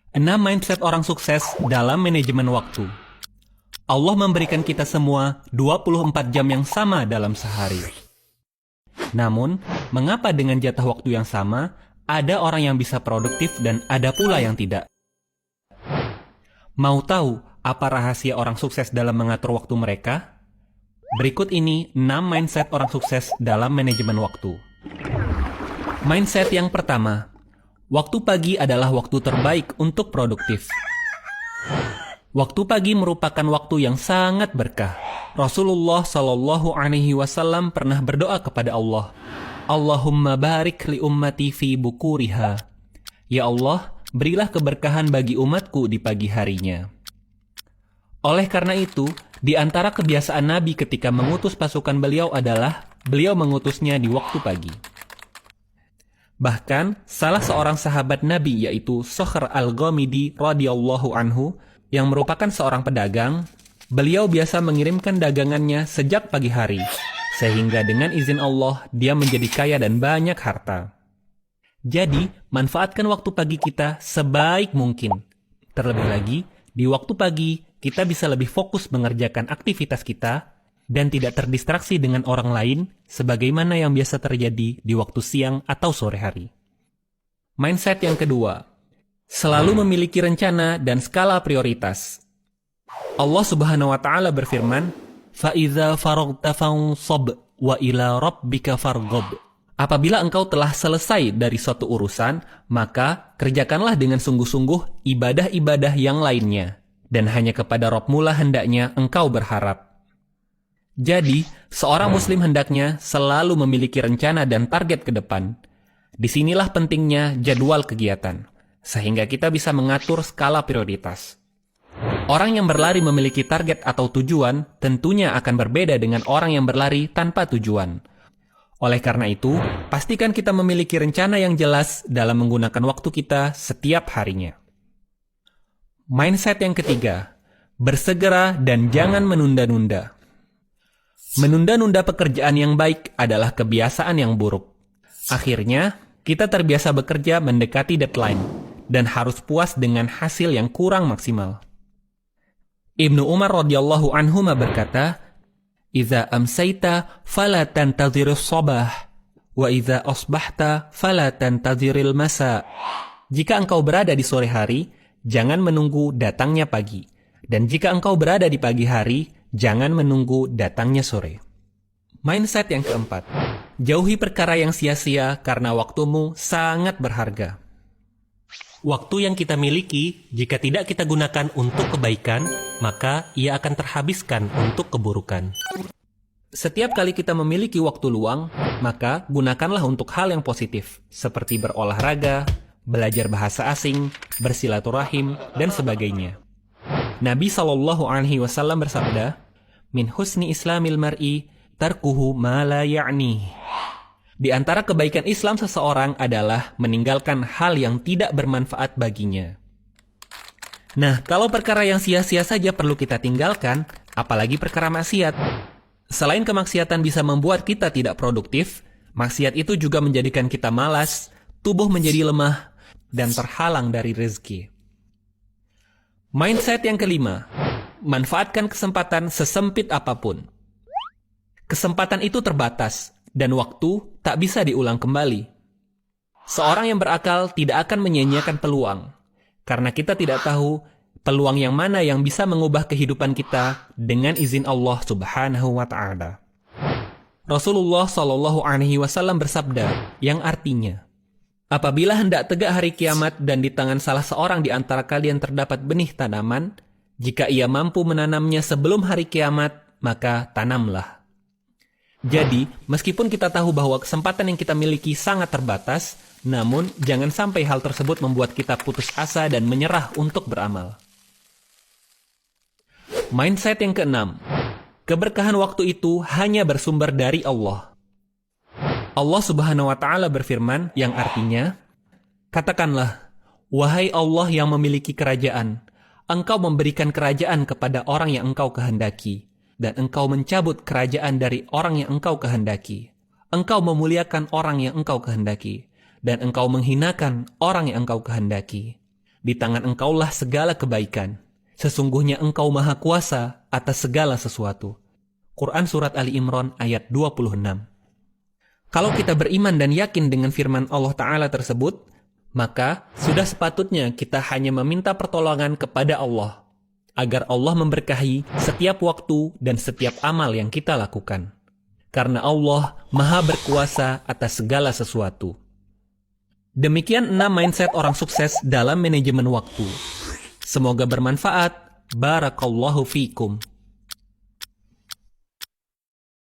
6 mindset orang sukses dalam manajemen waktu. Allah memberikan kita semua 24 jam yang sama dalam sehari. Namun, mengapa dengan jatah waktu yang sama, ada orang yang bisa produktif dan ada pula yang tidak? Mau tahu apa rahasia orang sukses dalam mengatur waktu mereka? Berikut ini 6 mindset orang sukses dalam manajemen waktu. Mindset yang pertama, waktu pagi adalah waktu terbaik untuk produktif. Waktu pagi merupakan waktu yang sangat berkah. Rasulullah Shallallahu Alaihi Wasallam pernah berdoa kepada Allah, Allahumma barik li ummati fi bukuriha. Ya Allah, berilah keberkahan bagi umatku di pagi harinya. Oleh karena itu, di antara kebiasaan Nabi ketika mengutus pasukan beliau adalah beliau mengutusnya di waktu pagi. Bahkan, salah seorang sahabat Nabi yaitu Sokhr al-Ghamidi radhiyallahu anhu yang merupakan seorang pedagang, beliau biasa mengirimkan dagangannya sejak pagi hari, sehingga dengan izin Allah dia menjadi kaya dan banyak harta. Jadi, manfaatkan waktu pagi kita sebaik mungkin. Terlebih lagi, di waktu pagi kita bisa lebih fokus mengerjakan aktivitas kita dan tidak terdistraksi dengan orang lain sebagaimana yang biasa terjadi di waktu siang atau sore hari. Mindset yang kedua, selalu memiliki rencana dan skala prioritas. Allah Subhanahu wa taala berfirman, "Fa-idza faraghta fansab wa ila rabbika farghab." Apabila engkau telah selesai dari suatu urusan, maka kerjakanlah dengan sungguh-sungguh ibadah-ibadah yang lainnya, dan hanya kepada Rabb-mu lah hendaknya engkau berharap. Jadi, seorang muslim hendaknya selalu memiliki rencana dan target ke depan. Disinilah pentingnya jadwal kegiatan, sehingga kita bisa mengatur skala prioritas. Orang yang berlari memiliki target atau tujuan tentunya akan berbeda dengan orang yang berlari tanpa tujuan. Oleh karena itu, pastikan kita memiliki rencana yang jelas dalam menggunakan waktu kita setiap harinya. Mindset yang ketiga, bersegera dan jangan menunda-nunda. Menunda-nunda pekerjaan yang baik adalah kebiasaan yang buruk. Akhirnya, kita terbiasa bekerja mendekati deadline dan harus puas dengan hasil yang kurang maksimal. Ibnu Umar radhiyallahu anhuma berkata, "Idza amsayta fala tantazirus sabah, wa idza asbahta fala tantaziril masa." Jika engkau berada di sore hari, jangan menunggu datangnya pagi. Dan jika engkau berada di pagi hari, jangan menunggu datangnya sore. Mindset yang keempat, jauhi perkara yang sia-sia karena waktumu sangat berharga. Waktu yang kita miliki, jika tidak kita gunakan untuk kebaikan, maka ia akan terhabiskan untuk keburukan. Setiap kali kita memiliki waktu luang, maka gunakanlah untuk hal yang positif, seperti berolahraga, belajar bahasa asing, bersilaturahim, dan sebagainya. Nabi SAW bersabda, "Min husni islamil mar'i tarkuhu ma la ya'ni." Di antara kebaikan Islam seseorang adalah meninggalkan hal yang tidak bermanfaat baginya. Nah, kalau perkara yang sia-sia saja perlu kita tinggalkan, apalagi perkara maksiat. Selain kemaksiatan bisa membuat kita tidak produktif, maksiat itu juga menjadikan kita malas, tubuh menjadi lemah, dan terhalang dari rezeki. Mindset yang kelima, manfaatkan kesempatan sesempit apapun. Kesempatan itu terbatas, dan waktu tak bisa diulang kembali. Seorang yang berakal tidak akan menyia-nyiakan peluang, karena kita tidak tahu peluang yang mana yang bisa mengubah kehidupan kita dengan izin Allah Subhanahu wa Ta'ala. Rasulullah Shallallahu Alaihi Wasallam bersabda, yang artinya, apabila hendak tegak hari kiamat dan di tangan salah seorang di antara kalian terdapat benih tanaman, jika ia mampu menanamnya sebelum hari kiamat, maka tanamlah. Jadi, meskipun kita tahu bahwa kesempatan yang kita miliki sangat terbatas, namun jangan sampai hal tersebut membuat kita putus asa dan menyerah untuk beramal. Mindset yang keenam, keberkahan waktu itu hanya bersumber dari Allah. Allah Subhanahu wa Ta'ala berfirman yang artinya, katakanlah, wahai Allah yang memiliki kerajaan, engkau memberikan kerajaan kepada orang yang engkau kehendaki, dan engkau mencabut kerajaan dari orang yang engkau kehendaki. Engkau memuliakan orang yang engkau kehendaki, dan engkau menghinakan orang yang engkau kehendaki. Di tangan Engkaulah segala kebaikan. Sesungguhnya Engkau Maha Kuasa atas segala sesuatu. Quran Surat Ali Imran ayat 26. Kalau kita beriman dan yakin dengan firman Allah Ta'ala tersebut, maka sudah sepatutnya kita hanya meminta pertolongan kepada Allah, agar Allah memberkahi setiap waktu dan setiap amal yang kita lakukan. Karena Allah Maha berkuasa atas segala sesuatu. Demikian 6 mindset orang sukses dalam manajemen waktu. Semoga bermanfaat. Barakallahu fikum.